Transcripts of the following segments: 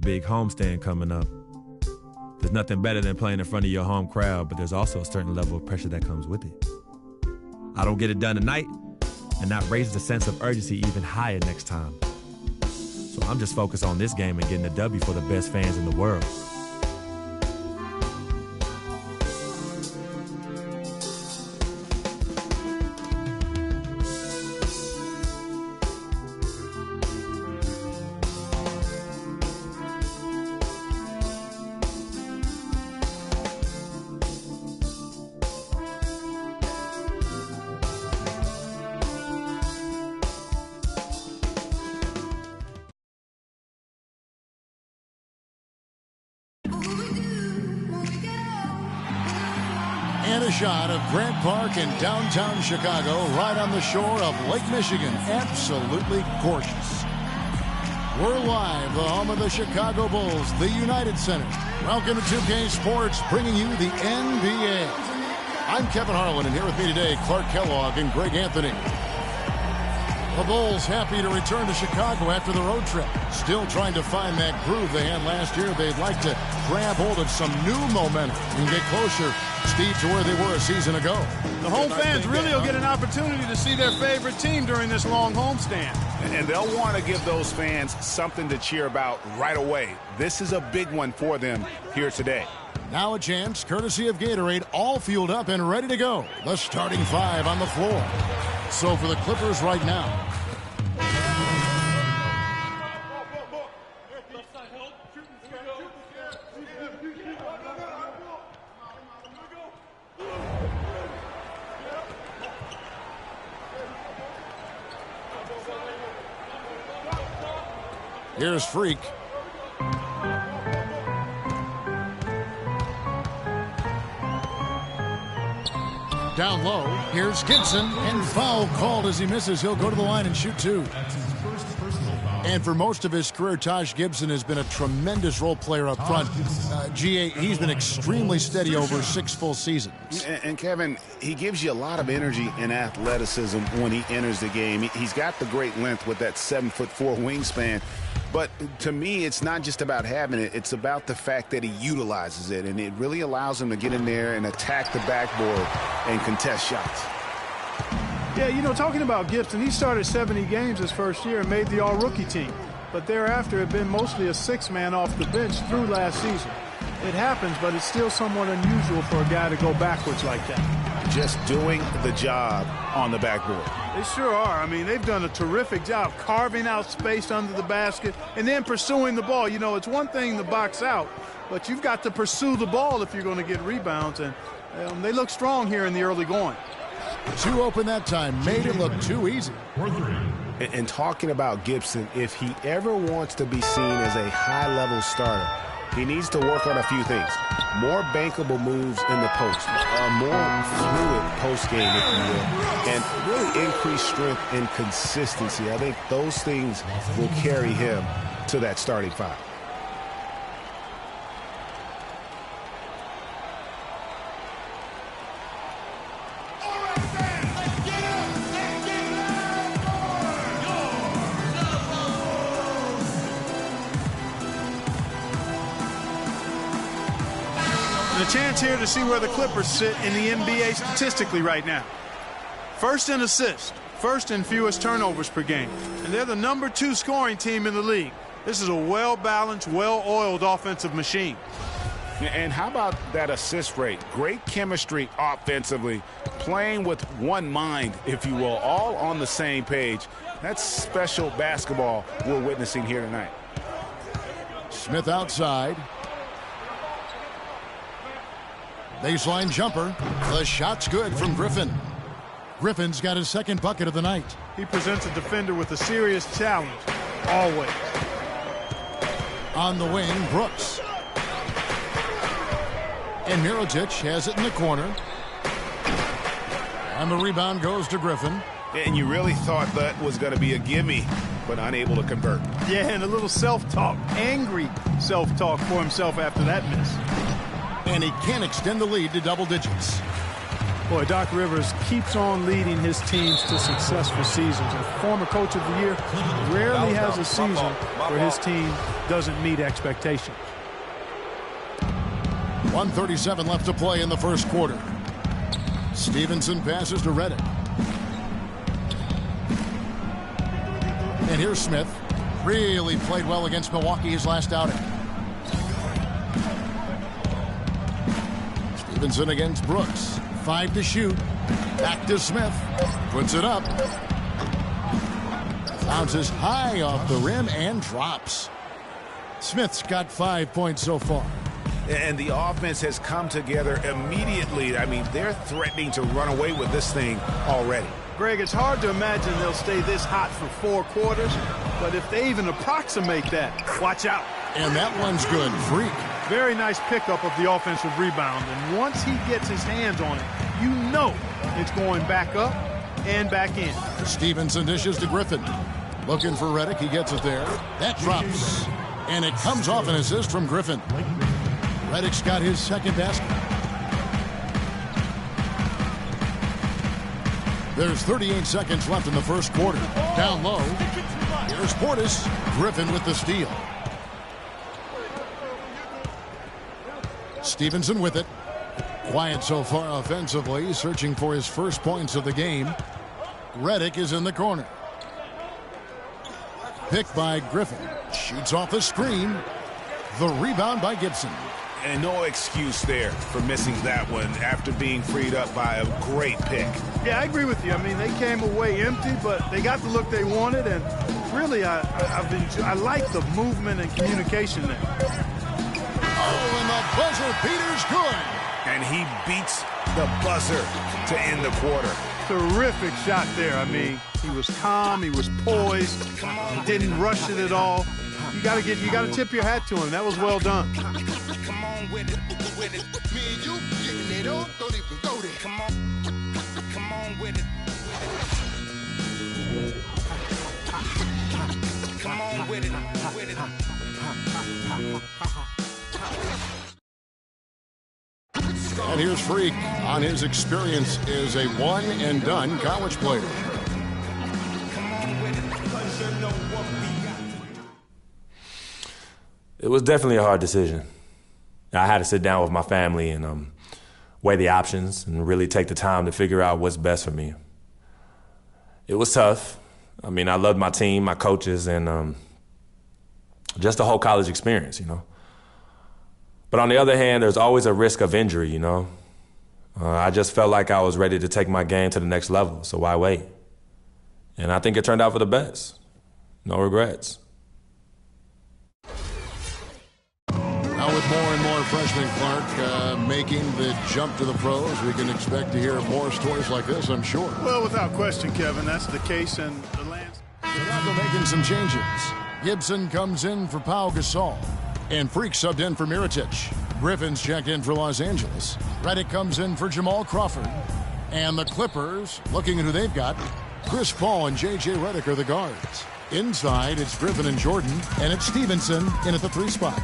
Big homestand coming up. There's nothing better than playing in front of your home crowd, but there's also a certain level of pressure that comes with it. I don't get it done tonight, and that raises the sense of urgency even higher next time. So I'm just focused on this game and getting a W for the best fans in the world. And a shot of Grant Park in downtown Chicago, right on the shore of Lake Michigan. Absolutely gorgeous. We're live, the home of the Chicago Bulls, the United Center. Welcome to 2K Sports, bringing you the NBA. I'm Kevin Harlan, and here with me today, Clark Kellogg and Greg Anthony. The Bulls happy to return to Chicago after the road trip. Still trying to find that groove they had last year. They'd like to grab hold of some new momentum and get closer, Steve, to where they were a season ago. The home fans really will get an opportunity to see their favorite team during this long homestand. And they'll want to give those fans something to cheer about right away. This is a big one for them here today. Now a chance, courtesy of Gatorade, all fueled up and ready to go. The starting five on the floor. So for the Clippers right now. Here's Freak. Down low, here's Gibson, and foul called as he misses. He'll go to the line and shoot two. And for most of his career, Taj Gibson has been a tremendous role player up front. He's been extremely steady over 6 full seasons. And Kevin, he gives you a lot of energy and athleticism when he enters the game. He's got the great length with that 7'4" wingspan. But to me, it's not just about having it. It's about the fact that he utilizes it, and it really allows him to get in there and attack the backboard and contest shots. Yeah, you know, talking about Gibson, he started 70 games his first year and made the all-rookie team. But thereafter, had been mostly a 6-man off the bench through last season. It happens, but it's still somewhat unusual for a guy to go backwards like that. Just doing the job on the backboard. They sure are. I mean, they've done a terrific job carving out space under the basket and then pursuing the ball. You know, it's one thing to box out, but you've got to pursue the ball if you're going to get rebounds. And they look strong here in the early going. Too open that time, made it look too easy. And talking about Gibson, if he ever wants to be seen as a high-level starter, He needs to work on a few things. More bankable moves in the post, a more fluid post game, if you will, and really increased strength and consistency. I think those things will carry him to that starting five. A chance here to see where the Clippers sit in the NBA statistically right now. First in assists, first in fewest turnovers per game, and they're the #2 scoring team in the league. This is a well-balanced, well-oiled offensive machine. And how about that assist rate? Great chemistry offensively, playing with one mind, if you will, all on the same page. That's special basketball we're witnessing here tonight. Smith outside. Baseline jumper. The shot's good from Griffin. Griffin's got his second bucket of the night. He presents a defender with a serious challenge, always. On the wing, Brooks. And Mirotic has it in the corner. And the rebound goes to Griffin. And you really thought that was going to be a gimme, but unable to convert. Yeah, and a little self-talk, angry self-talk for himself after that miss. And he can extend the lead to double digits. Boy, Doc Rivers keeps on leading his teams to successful seasons. And former coach of the year rarely has a season where his team doesn't meet expectations. 1:37 left to play in the first quarter. Stevenson passes to Redick. And here's Smith. Really played well against Milwaukee his last outing. Stevenson against Brooks. 5 to shoot. Back to Smith. Puts it up. Bounces high off the rim and drops. Smith's got 5 points so far. And the offense has come together immediately. I mean, they're threatening to run away with this thing already. Greg, it's hard to imagine they'll stay this hot for 4 quarters, but if they even approximate that, watch out. And that one's good. Freak. Very nice pickup of the offensive rebound, and once he gets his hands on it, you know it's going back up and back in. Stevenson dishes to Griffin. Looking for Redick. He gets it there. That drops. And it comes off an assist from Griffin. Redick's got his second basket. There's 38 seconds left in the first quarter. Down low. Here's Portis. Griffin with the steal. Stevenson with it. Quiet so far offensively, searching for his first points of the game. Redick is in the corner. Picked by Griffin. Shoots off the screen. The rebound by Gibson. And no excuse there for missing that one after being freed up by a great pick. Yeah, I agree with you. I mean, they came away empty, but they got the look they wanted, and really, I like the movement and communication there. Oh, and the buzzer beater's good. And he beats the buzzer to end the quarter. Terrific shot there. I mean, he was calm, he was poised, he didn't rush it at all. You got to tip your hat to him. That was well done. Come on with it. Me and you getting it on, don't even go there. Come on with it. Come on with it. And here's Freak on his experience as a one-and-done college player. It was definitely a hard decision. I had to sit down with my family and weigh the options and really take the time to figure out what's best for me. It was tough. I mean, I loved my team, my coaches, and just the whole college experience, you know. But on the other hand, there's always a risk of injury, you know. I just felt like I was ready to take my game to the next level, so why wait? And I think it turned out for the best. No regrets. Now with more and more freshmen, Clark, making the jump to the pros, we can expect to hear more stories like this, I'm sure. Well, without question, Kevin, that's the case, and the Lance. Chicago making some changes. Gibson comes in for Pau Gasol. And Freak subbed in for Mirotic. Griffin's checked in for Los Angeles. Redick comes in for Jamal Crawford. And the Clippers, looking at who they've got, Chris Paul and J.J. Redick are the guards. Inside, it's Griffin and Jordan, and it's Stevenson in at the 3 spot.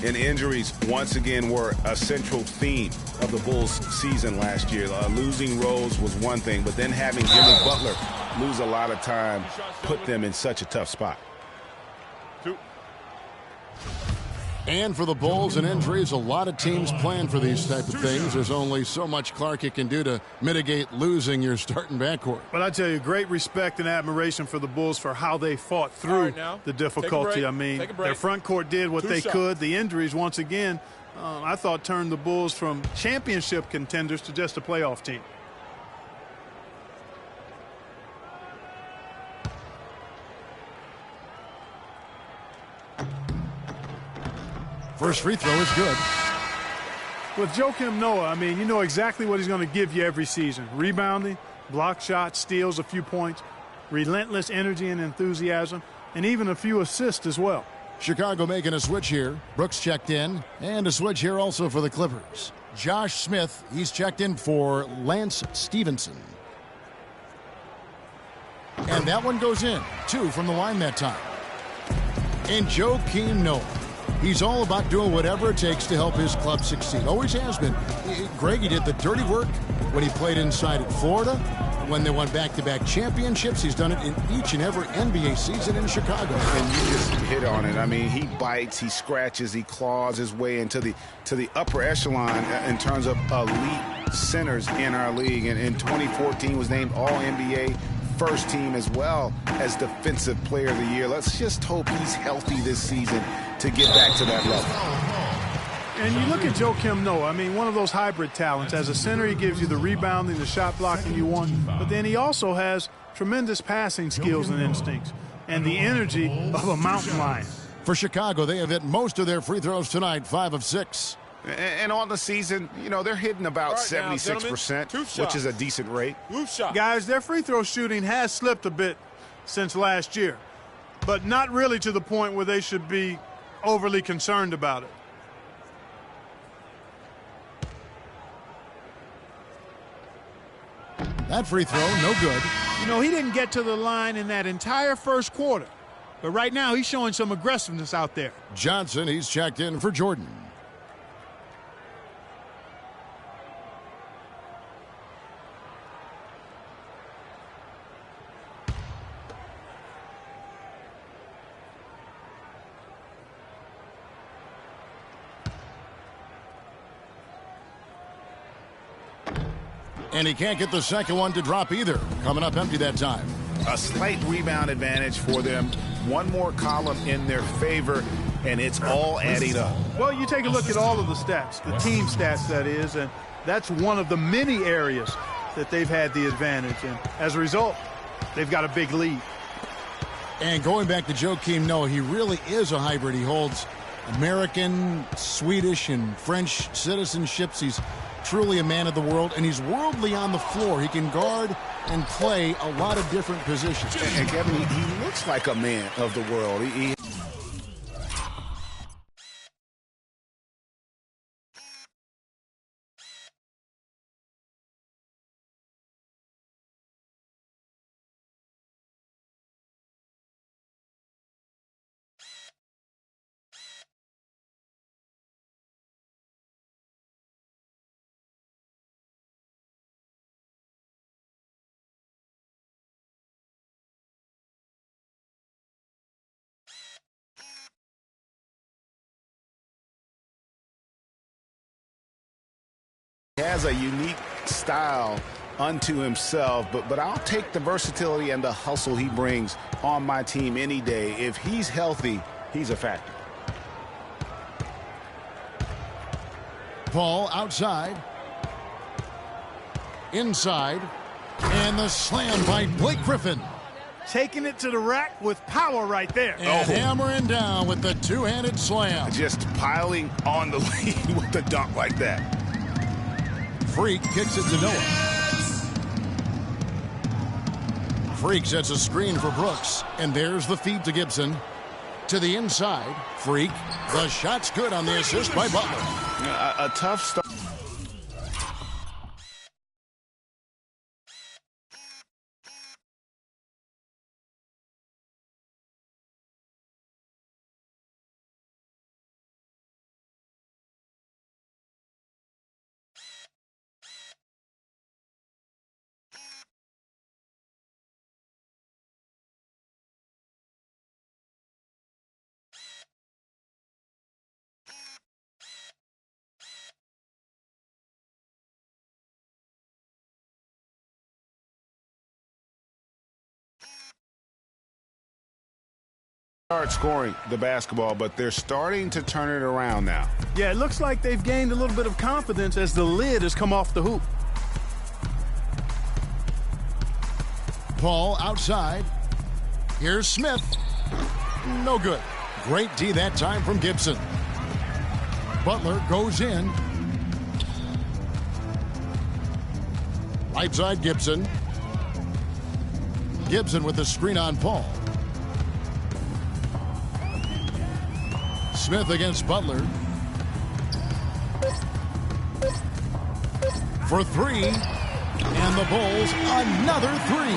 And injuries, once again, were a central theme of the Bulls' season last year. Losing Rose was one thing, but then having Jimmy Butler lose a lot of time put them in such a tough spot. And for the Bulls and injuries, a lot of teams plan for these type of things. There's only so much Clark can do to mitigate losing your starting backcourt. But I tell you, great respect and admiration for the Bulls for how they fought through the difficulty. I mean, their front court did what they could. The injuries, once again, I thought turned the Bulls from championship contenders to just a playoff team. First free throw is good. With Joakim Noah, I mean, you know exactly what he's going to give you every season. Rebounding, block shots, steals, a few points, relentless energy and enthusiasm, and even a few assists as well. Chicago making a switch here. Brooks checked in, and a switch here also for the Clippers. Josh Smith, he's checked in for Lance Stevenson. And that one goes in. 2 from the line that time. And Joakim Noah. He's all about doing whatever it takes to help his club succeed. Always has been. Greg, he did the dirty work when he played inside at Florida. When they won back-to-back championships, he's done it in each and every NBA season in Chicago. And you just hit on it. I mean, he bites, he scratches, he claws his way into the upper echelon in terms of elite centers in our league. And in 2014 was named All-NBA first team as well as Defensive Player of the Year. Let's just hope he's healthy this season to get back to that level. And you look at Joakim Noah, I mean, one of those hybrid talents. As a center, he gives you the rebounding, the shot blocking you want, but then he also has tremendous passing skills and instincts and the energy of a mountain lion. For Chicago, they have hit most of their free throws tonight, 5 of 6. And on the season, you know, they're hitting about 76%, which is a decent rate. Guys, their free throw shooting has slipped a bit since last year, but not really to the point where they should be overly concerned about it. That free throw, no good. You know, he didn't get to the line in that entire first quarter, but right now he's showing some aggressiveness out there. Johnson, he's checked in for Jordan. And he can't get the second one to drop either. Coming up empty that time. A slight rebound advantage for them. One more column in their favor, and it's all adding up. Well, you take a look at all of the stats, the team stats, that is, and that's one of the many areas that they've had the advantage. And as a result, they've got a big lead. And going back to Joakim Noah, he really is a hybrid. He holds American, Swedish, and French citizenships. He's truly a man of the world, and he's worldly on the floor. He can guard and play a lot of different positions. And Kevin, he looks like a man of the world. He has a unique style unto himself, but I'll take the versatility and the hustle he brings on my team any day. If he's healthy, he's a factor. Paul outside. Inside. And the slam by Blake Griffin. Taking it to the rack with power right there. And hammering down with the two-handed slam. Just piling on the lead with a dunk like that. Freak kicks it to Noah. Freak sets a screen for Brooks. And there's the feed to Gibson. To the inside. Freak. The shot's good on the assist by Butler. A tough start. Start scoring the basketball, but they're starting to turn it around now. Yeah, it looks like they've gained a little bit of confidence as the lid has come off the hoop. Paul outside. Here's Smith. No good. Great D that time from Gibson. Butler goes in. Right side Gibson. Gibson with the screen on Paul. Smith against Butler. For three. And the Bulls, another three.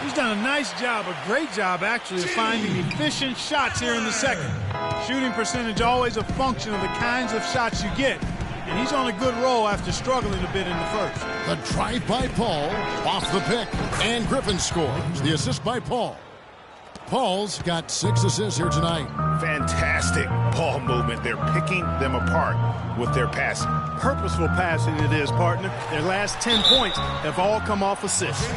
He's done a nice job, a great job actually, of finding efficient shots here in the second. Shooting percentage always a function of the kinds of shots you get. And he's on a good roll after struggling a bit in the first. The drive by Paul, off the pick. And Griffin scores. The assist by Paul. Paul's got 6 assists here tonight. Fantastic ball movement. They're picking them apart with their passing. Purposeful passing it is, partner. Their last 10 points have all come off assists.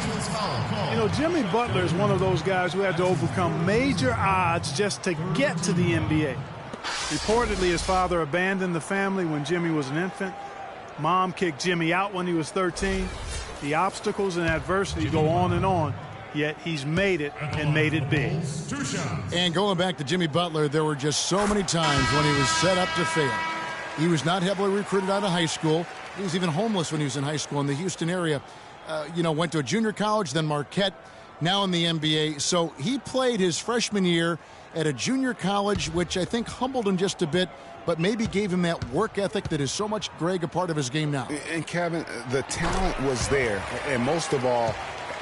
You know, Jimmy Butler is one of those guys who had to overcome major odds just to get to the NBA. Reportedly, his father abandoned the family when Jimmy was an infant. Mom kicked Jimmy out when he was 13. The obstacles and adversity go on and on. Yet he's made it and made it big. And going back to Jimmy Butler, there were just so many times when he was set up to fail. He was not heavily recruited out of high school. He was even homeless when he was in high school in the Houston area. Went to a junior college, then Marquette, now in the NBA. So he played his freshman year at a junior college, which I think humbled him just a bit, but maybe gave him that work ethic that is so much, Greg, a part of his game now. And Kevin, the talent was there, and most of all,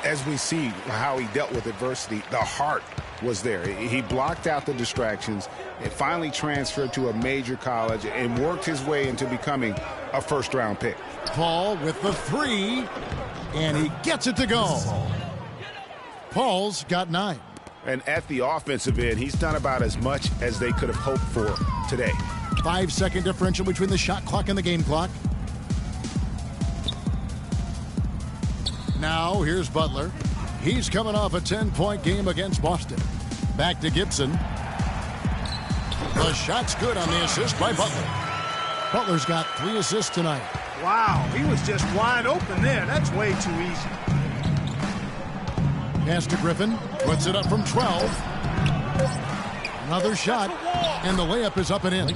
as we see how he dealt with adversity, the heart was there. He blocked out the distractions and finally transferred to a major college and worked his way into becoming a first-round pick. Paul with the three, and he gets it to go. Paul's got 9. And at the offensive end, he's done about as much as they could have hoped for today. 5-second differential between the shot clock and the game clock. Now, here's Butler. He's coming off a 10-point game against Boston. Back to Gibson. The shot's good on the assist by Butler. Butler's got 3 assists tonight. Wow, he was just wide open there. That's way too easy. Pass to Griffin. Puts it up from 12. Another shot. And the layup is up and in.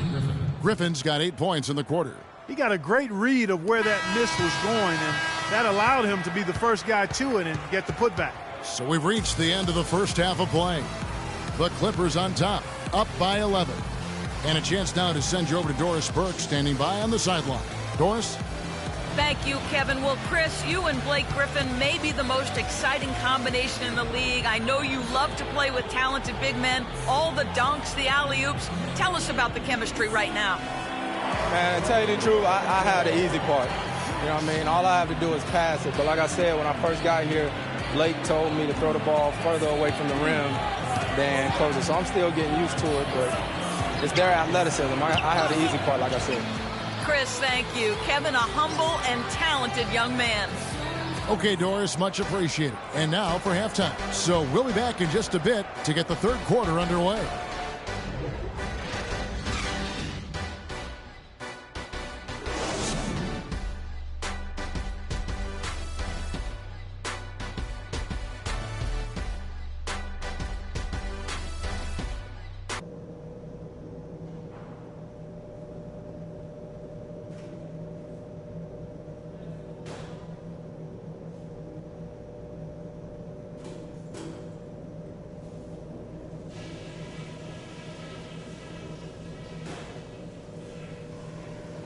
Griffin's got 8 points in the quarter. He got a great read of where that miss was going, and that allowed him to be the first guy to it and get the putback. So we've reached the end of the first half of play. The Clippers on top, up by 11. And a chance now to send you over to Doris Burke, standing by on the sideline. Doris? Thank you, Kevin. Well, Chris, you and Blake Griffin may be the most exciting combination in the league. I know you love to play with talented big men, all the dunks, the alley-oops. Tell us about the chemistry right now. Man, to tell you the truth, I have the easy part. You know what I mean? All I have to do is pass it. But like I said, when I first got here, Blake told me to throw the ball further away from the rim than closer. So I'm still getting used to it, but it's their athleticism. I have the easy part, like I said. Chris, thank you. Kevin, a humble and talented young man. Okay, Doris, much appreciated. And now for halftime. So we'll be back in just a bit to get the third quarter underway.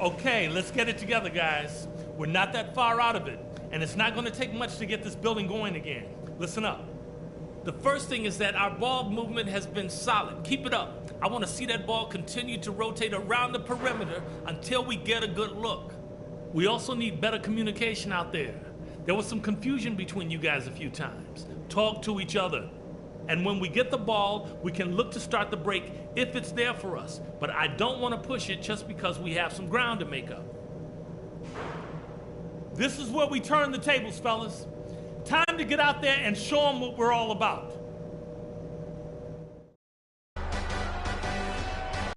Okay, let's get it together, guys. We're not that far out of it, and it's not going to take much to get this building going again. Listen up. The first thing is that our ball movement has been solid. Keep it up. I want to see that ball continue to rotate around the perimeter until we get a good look. We also need better communication out there. There was some confusion between you guys a few times. Talk to each other. And when we get the ball, we can look to start the break if it's there for us. But I don't want to push it just because we have some ground to make up. This is where we turn the tables, fellas. Time to get out there and show them what we're all about.